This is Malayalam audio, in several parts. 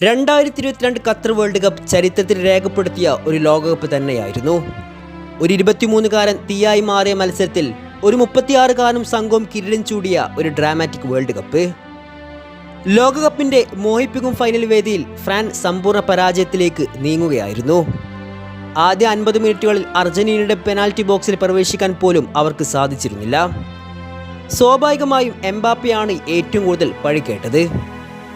2022 ഖത്തർ വേൾഡ് കപ്പ് ചരിത്രത്തിൽ രേഖപ്പെടുത്തിയ ഒരു ലോകകപ്പ് തന്നെയായിരുന്നു. ഒരു 23-കാരൻ തീയായി മാറിയ മത്സരത്തിൽ ഒരു 36-കാരനും സംഘവും കിരീടം ചൂടിയ ഒരു ഡ്രാമാറ്റിക് വേൾഡ് കപ്പ്. ലോകകപ്പിന്റെ മോഹിപ്പിക്കും ഫൈനൽ വേദിയിൽ ഫ്രാൻസ് സമ്പൂർണ്ണ പരാജയത്തിലേക്ക് നീങ്ങുകയായിരുന്നു. ആദ്യ 50 മിനിറ്റുകളിൽ അർജന്റീനയുടെ പെനാൽറ്റി ബോക്സിൽ പ്രവേശിക്കാൻ പോലും അവർക്ക് സാധിച്ചിരുന്നില്ല. സ്വാഭാവികമായും എംബാപ്പയാണ് ഏറ്റവും കൂടുതൽ പഴിക്കേട്ടത്.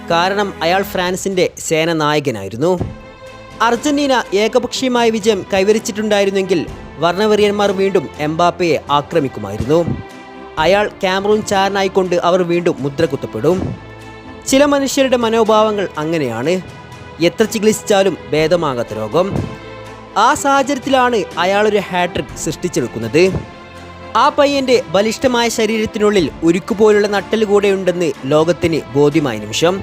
കാരണം അയാൾ ഫ്രാൻസിന്റെ സേനാനായകനായിരുന്നു. അർജന്റീന ഏകപക്ഷീയമായ വിജയം കൈവരിച്ചിട്ടുണ്ടായിരുന്നെങ്കിൽ വർണ്ണവെറിയന്മാർ വീണ്ടും എംബാപ്പയെ ആക്രമിക്കുമായിരുന്നു. അയാൾ കാമറൂൺ ചാരനായിക്കൊണ്ട് അവർ വീണ്ടും മുദ്ര കുത്തപ്പെടും. ചില മനുഷ്യരുടെ മനോഭാവങ്ങൾ അങ്ങനെയാണ്. എത്ര ചികിത്സിച്ചാലും ഭേദമാകാത്ത രോഗം. ആ സാഹചര്യത്തിലാണ് അയാളൊരു ഹാട്രിക് സൃഷ്ടിച്ചെടുക്കുന്നത്. ആ പയ്യന്റെ ബലിഷ്ഠമായ ശരീരത്തിനുള്ളിൽ ഉരുക്കുപോലുള്ള നട്ടല് കൂടെയുണ്ടെന്ന് ലോകത്തിന് ബോധ്യമായ നിമിഷം.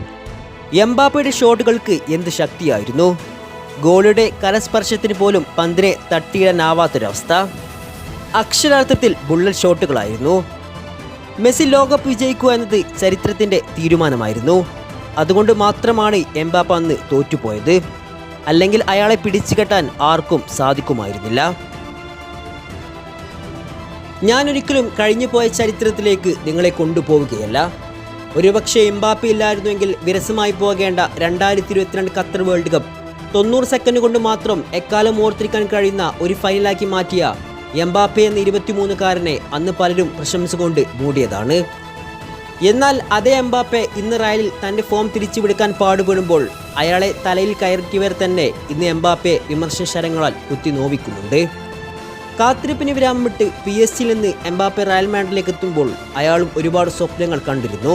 എംബാപ്പയുടെ ഷോട്ടുകൾക്ക് എന്ത് ശക്തിയായിരുന്നു. ഗോളിയുടെ കരസ്പർശത്തിന് പോലും പന്തിനെ തട്ടിയിടാനാവാത്തൊരവസ്ഥ. അക്ഷരാർത്ഥത്തിൽ ബുള്ളറ്റ് ഷോട്ടുകളായിരുന്നു. മെസ്സി ലോകകപ്പ് വിജയിക്കുക എന്നത് ചരിത്രത്തിന്റെ തീരുമാനമായിരുന്നു. അതുകൊണ്ട് മാത്രമാണ് എംബാപ്പ അന്ന് തോറ്റുപോയത്. അല്ലെങ്കിൽ അയാളെ പിടിച്ചു കെട്ടാൻ ആർക്കും സാധിക്കുമായിരുന്നില്ല. ഞാനൊരിക്കലും കഴിഞ്ഞുപോയ ചരിത്രത്തിലേക്ക് നിങ്ങളെ കൊണ്ടുപോവുകയല്ല. ഒരുപക്ഷെ എംബാപ്പെ ഇല്ലായിരുന്നുവെങ്കിൽ വിരസമായി പോകേണ്ട 2022 ഖത്തർ വേൾഡ് കപ്പ് 90 സെക്കൻഡ് കൊണ്ട് മാത്രം എക്കാലം ഓർത്തിരിക്കാൻ കഴിയുന്ന ഒരു ഫൈനലാക്കി മാറ്റിയ എംബാപ്പെ എന്ന 23-കാരനെ അന്ന് പലരും പ്രശംസ കൊണ്ട് മൂടിയതാണ്. എന്നാൽ അതേ എംബാപ്പെ ഇന്ന് റയലിൽ തൻ്റെ ഫോം തിരിച്ചുപിടിക്കാൻ പാടുപെടുമ്പോൾ അയാളെ തലയിൽ കയറ്റിയവർ തന്നെ ഇന്ന് എംബാപ്പെ വിമർശന ശരങ്ങളാൽ കുത്തി നോവിക്കുന്നുണ്ട്. കാത്തിരിപ്പിന് വിരാമം വിട്ട് PSG നിന്ന് എംബാപ്പെ റയൽ മാഡ്രിഡിലേക്ക് എത്തുമ്പോൾ അയാളും ഒരുപാട് സ്വപ്നങ്ങൾ കണ്ടിരുന്നു.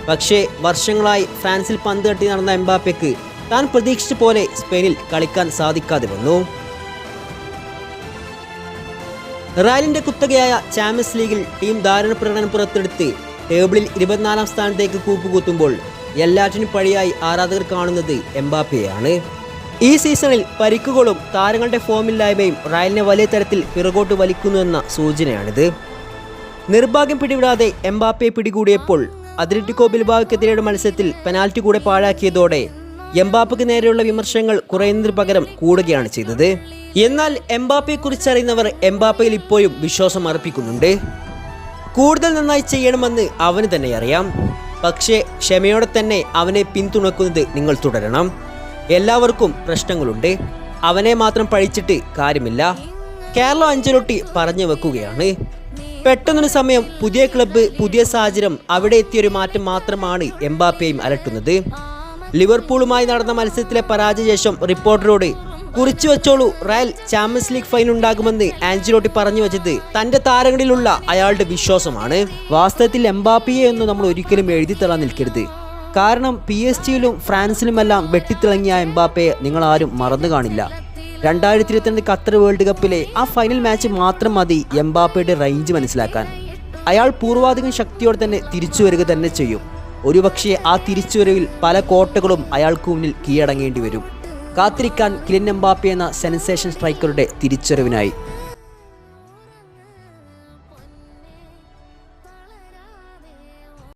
പക്ഷേ വർഷങ്ങളായി ഫ്രാൻസിൽ പന്ത് തട്ടി നടന്ന എംബാപ്പയ്ക്ക് താൻ പ്രതീക്ഷിച്ച പോലെ സ്പെയിനിൽ കളിക്കാൻ സാധിക്കാതെ വന്നു. റയലിന്റെ കുത്തകയായ ചാമ്പ്യൻസ് ലീഗിൽ ടീം ദാരുണ പ്രകടനം പുറത്തെടുത്ത് ടേബിളിൽ 24-ാം സ്ഥാനത്തേക്ക് കൂപ്പുകുത്തുമ്പോൾ എല്ലാറ്റിനും പഴിയായി ആരാധകർ കാണുന്നത് എംബാപ്പയെയാണ്. ഈ സീസണിൽ പരിക്കുകളും താരങ്ങളുടെ ഫോമില്ലായ്മയും റയലിനെ വലിയ തരത്തിൽ പിറകോട്ട് വലിക്കുന്നുവെന്ന സൂചനയാണിത്. നിർഭാഗ്യം പിടിവിടാതെ എംബാപ്പയെ പിടികൂടിയപ്പോൾ അത്ലറ്റിക്കോ ബിൽബാവോക്കെതിരെയുള്ള മത്സരത്തിൽ പെനാൽറ്റി കൂടെ പാഴാക്കിയതോടെ എംബാപ്പയ്ക്ക് നേരെയുള്ള വിമർശനങ്ങൾ കുറയുന്നതിന് പകരം കൂടുകയാണ് ചെയ്തത്. എന്നാൽ എംബാപ്പയെക്കുറിച്ച് അറിയുന്നവർ എംബാപ്പയിൽ ഇപ്പോഴും വിശ്വാസം അർപ്പിക്കുന്നുണ്ട്. കൂടുതൽ നന്നായി ചെയ്യണമെന്ന് അവന് തന്നെ അറിയാം. പക്ഷേ ക്ഷമയോടെ തന്നെ അവനെ പിന്തുണക്കുന്നത് നിങ്ങൾ തുടരണം. എല്ലാവർക്കും പ്രശ്നങ്ങളുണ്ട്. അവനെ മാത്രം പഴിച്ചിട്ട് കാര്യമില്ല. കാർലോ അഞ്ചലോട്ടി പറഞ്ഞു വെക്കുകയാണ്. പെട്ടെന്നൊരു സമയം, പുതിയ ക്ലബ്ബ്, പുതിയ സാഹചര്യം, അവിടെ എത്തിയൊരു മാറ്റം മാത്രമാണ് എംബാപ്പയെയും അലട്ടുന്നത്. ലിവർപൂളുമായി നടന്ന മത്സരത്തിലെ പരാജയ ശേഷം റിപ്പോർട്ടറോട് കുറിച്ചു വെച്ചോളൂ, റയൽ ചാമ്പ്യൻസ് ലീഗ് ഫൈനൽ ഉണ്ടാകുമെന്ന് ആഞ്ചലോട്ടി പറഞ്ഞു വെച്ചത് തന്റെ താരങ്ങളിലുള്ള അയാളുടെ വിശ്വാസമാണ്. വാസ്തവത്തിൽ എംബാപ്പയെ ഒന്നും നമ്മൾ ഒരിക്കലും എഴുതി തള്ളാൻ നിൽക്കരുത്. കാരണം PSG-യിലും ഫ്രാൻസിലുമെല്ലാം വെട്ടിത്തിളങ്ങിയ എംബാപ്പയെ നിങ്ങൾ ആരും മറന്നു കാണില്ല. 2022 ഖത്തർ വേൾഡ് കപ്പിലെ ആ ഫൈനൽ മാച്ച് മാത്രം മതി എംബാപ്പയുടെ റേഞ്ച് മനസ്സിലാക്കാൻ. അയാൾ പൂർവാധികം ശക്തിയോടെ തന്നെ തിരിച്ചു വരിക തന്നെ ചെയ്യും. ഒരുപക്ഷെ ആ തിരിച്ചുവരവിൽ പല കോട്ടകളും അയാൾക്ക് മുന്നിൽ കീഴടങ്ങേണ്ടി വരും. കാത്തിരിക്കാൻ കിലിൻ എംബാപ്പെ എന്ന സെൻസേഷൻ സ്ട്രൈക്കറുടെ തിരിച്ചുവരവിനായി.